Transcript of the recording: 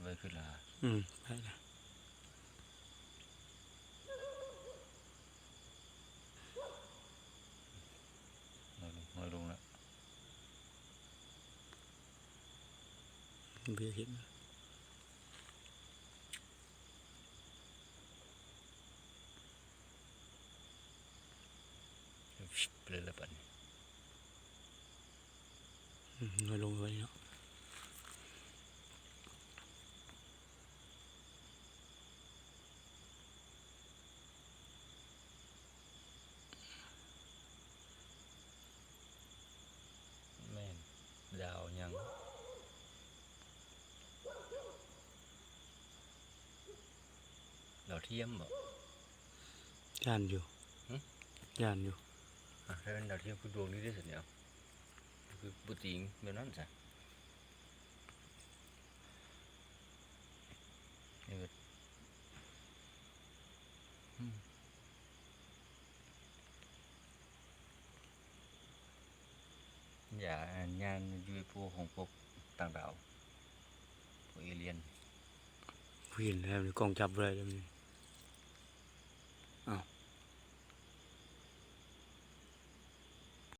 ไปขึ้นละไปละน้อยลงแล้วเบี้ยเห็นไปเลยละปันน้อยลงไว้เนาะแม่นดาวยังดาวเทียมบ่ย่านอยู่ย่านอยู่ถ้าเป็นดาวเทียมคือดวงนี้ได้สิเนี่ยคือปุติงแบบนั้นจ้ะนี่ก็อย่างาน UFO ของพวกต่างดาวพวกเอเลี่ยนเห็นแล้วกล้องจับเลย